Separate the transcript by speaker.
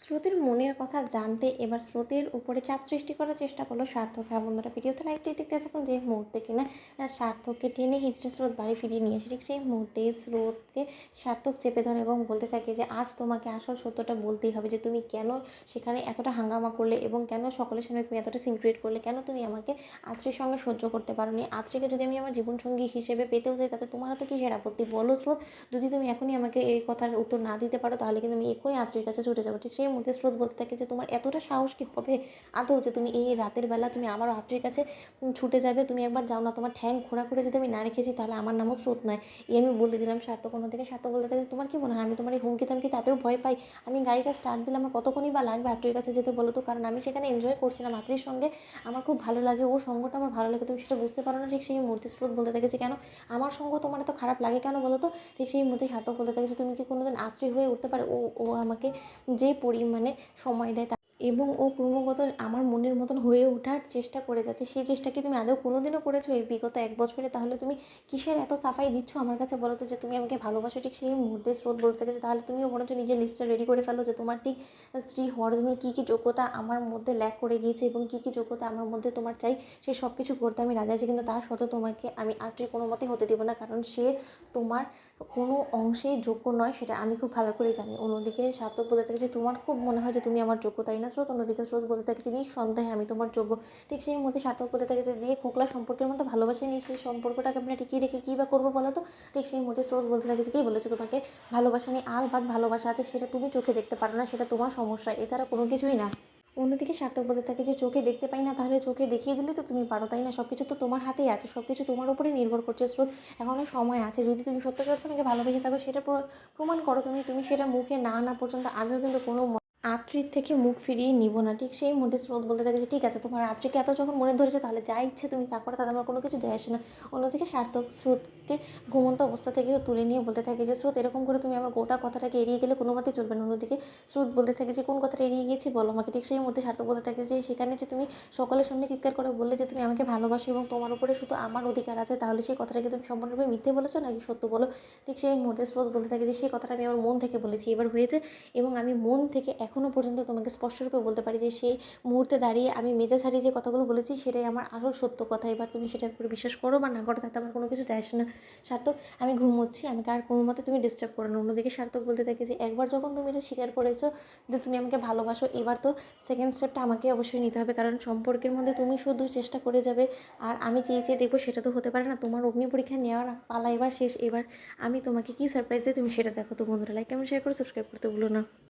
Speaker 1: স্রোতের মনের কথা জানতে এবার স্রোতের উপরে চাপ সৃষ্টি করার চেষ্টা করলো সার্থক। হ্যাঁ বন্ধুরা, ভিডিওতে লাইক দিয়ে দেখতে থাকুন। যে মুহূর্তে কিনা সার্থককে টেনে হিচড়ে স্রোত বাড়ি ফিরিয়ে নিয়ে আসে, ঠিক সেই মুহূর্তে স্রোতকে সার্থক চেপে ধরে এবং বলতে থাকে যে আজ তোমাকে আসল সত্যটা বলতেই হবে, যে তুমি কেন সেখানে এতটা হাঙ্গামা করলে এবং কেন সকলের সামনে তুমি এতটা সিনক্রিয়েট করলে, কেন তুমি আমাকে আত্রীর সঙ্গে সহ্য করতে পারোনি। আত্রীকে যদি আমি আমার জীবনসঙ্গী হিসেবে পেতেও চাই, তাতে তোমার তো কিসের আপত্তি বলো স্রোত? যদি তুমি এখনই আমাকে এই কথার উত্তর না দিতে পারো, তাহলে কিন্তু আমি এক্ষুনি আত্রীর কাছে ছুটে যাবো। ঠিক সেই মুহূর্তে স্রোত বলতে থাকে যে তোমার এতটা সাহস কি হবে আদৌ, যে তুমি এই রাতের বেলা তুমি আবারও আত্রীর কাছে ছুটে যাবে? তুমি একবার যাও না, তোমার ঠ্যাং খোঁড়া করে যদি আমি না রেখেছি, তাহলে আমার নামও স্রোত নয়। এই আমি বলে দিলাম সার্থক। অন্যদিকে সার্থক বলতে থাকে তোমার কি মনে হয় আমি তোমার এই হুমকি থামকি তাতেও ভয় পাই? আমি গাড়িটা স্টার্ট দিলে আমার কতক্ষণই বা লাগবে আত্রীর কাছে যেতে বলো তো? কারণ আমি সেখানে এনজয় করছিলাম আত্রীর সঙ্গে, আমার খুব ভালো লাগে, ওর সঙ্গটা আমার ভালো লাগে, তুমি সেটা বুঝতে পারো না? ঠিক সেই মুহূর্তে স্রোত বলতে থাকে যে কেন আমার সঙ্গ তোমার এত খারাপ লাগে কেন বলো তো? ঠিক সেই মুহূর্তে সার্থক বলতে থাকে যে তুমি কি কোনোদিন আত্রী হয়ে উঠতে পারে? ও ও আমাকে যে পরিমাণে সময় দেয় এবং ও ক্রমাগত আমার মনের মতন হয়ে ওঠার চেষ্টা করে যাচ্ছে, সেই চেষ্টা কি তুমি আদৌ কোনোদিনও করেছো এই বিগত 1 বছরে? তাহলে তুমি কিসের এত সাফাই দিচ্ছ আমার কাছে বলো তো, যে তুমি আমাকে ভালোবাসো? ঠিক সেই মুহূর্তে স্রোত বলতে থাকে যে তাহলে তুমিও বরঞ্চ নিজের লিস্টটা রেডি করে ফেলো, যে তোমার ঠিক স্ত্রী হওয়ার জন্য কী কী যোগ্যতা আমার মধ্যে ল্যাক করে গিয়েছে এবং কী কী যোগ্যতা আমার মধ্যে তোমার চাই, সে সব কিছু করতে আমি রাজি আছি। কিন্তু তা সত্ত্বেও তোমাকে আমি আত্রী কোনো মতেই হতে দেবো না, কারণ সে তোমার কোনো অংশেই যোগ্য নয়, সেটা আমি খুব ভালো করে জানি। অন্যদিকে সার্থক বলতে থাকে যে তোমার খুব মনে হয় যে তুমি আমার যোগ্য, তাই না স্রোত? অন্যদিকে স্রোত বলতে থাকে যে নিঃসন্দেহে আমি তোমার যোগ্য। ঠিক সেই মুহূর্তে সার্থক বলতে থাকে যে খোকলা সম্পর্কের মধ্যে ভালোবাসা নেই, সেই সম্পর্কটাকে আপনি টিকিয়ে রেখে কী বা করবো বলো তো? ঠিক সেই মুহূর্তে স্রোত বলতে থাকে যে কে বলেছে তোমাকে ভালোবাসা নেই? আলবাত ভালোবাসা আছে, সেটা তুমি চোখে দেখতে পারো না, সেটা তোমার সমস্যা, এছাড়া কোনো কিছুই না। অন্যদিকে সার্থক বলতে থাকে যে চোখে দেখতে পাই না, তাহলে চোখে দেখিয়ে দিলে তো তুমি পারো, তাই না? সব কিছু তো তোমার হাতেই আছে, সব কিছু তোমার উপরে নির্ভর করছে স্রোত। এখনও সময় আছে, যদি তুমি সত্যিকার অর্থে আমাকে ভালোবেসে থাকো সেটা প্রমাণ করো। তুমি সেটা মুখে না আনা পর্যন্ত আমিও কিন্তু কোনো আত্রীর থেকে মুখ ফিরিয়ে নিব না। ঠিক সেই মুহূর্তে স্রোত বলতে থাকে যে ঠিক আছে, তোমার আত্রীকে এত যখন মনে ধরেছে, তাহলে যা ইচ্ছে তুমি তা করো, তাতে আমার কোনো কিছু যায় আসে না। অন্যদিকে সার্থক স্রোতকে ঘুমন্ত অবস্থা থেকে তুলে নিয়ে বলতে থাকে যে স্রোত, এরকম করে তুমি আমার গোটা কথাটাকে এড়িয়ে গেলে কোনো মতেই চলবে না। অন্যদিকে স্রোত বলতে থাকে যে কোন কথাটা এড়িয়ে গিয়েছি বলো আমাকে? ঠিক সেই মুহূর্তে সার্থক বলতে থাকে যে সেখানে যে তুমি সকলের সামনে চিৎকার করে বললে যে তুমি আমাকে ভালোবাসো এবং তোমার উপরে শুধু আমার অধিকার আছে, তাহলে সেই কথাটাকে তুমি সম্পূর্ণরূপে মিথ্যে বলেছো নাকি সত্য বলো? ঠিক সেই মুহূর্তে স্রোত বলতে থাকে যে সেই কথাটা আমি আমার মন থেকে বলেছি, এবার হয়েছে। এবং আমি মন থেকে এখনও পর্যন্ত তোমাকে স্পষ্টরূপে বলতে পারি যে সেই মুহূর্তে দাঁড়িয়ে আমি মেজাজ হারিয়ে যে কথাগুলো বলেছি, সেটাই আমার আসল সত্য কথা। এবার তুমি সেটার উপরে বিশ্বাস করো বা না করো, তাতে আমার কোনো কিছু যায় আসে না। সার্থক, আমি ঘুমোচ্ছি, আমাকে আর কোনো মতে তুমি ডিস্টার্ব করো না। অন্যদিকে সার্থক বলতে থাকে যে একবার যখন তুমি এটা স্বীকার করেছো যে তুমি আমাকে ভালোবাসো, এবার তো সেকেন্ড স্টেপটা আমাকে অবশ্যই নিতে হবে, কারণ সম্পর্কের মধ্যে তুমি শুধু চেষ্টা করে যাবে আর আমি চেয়ে চেয়ে দেখবো, সেটা তো হতে পারে না। তোমার অগ্নি পরীক্ষা নেওয়ার পালা এবার শেষ। এবার আমি তোমাকে কী সারপ্রাইজ দিই তুমি সেটা দেখো। তো বন্ধুরা, লাইক কমেন্ট শেয়ার করে সাবস্ক্রাইব করতে ভুলো না।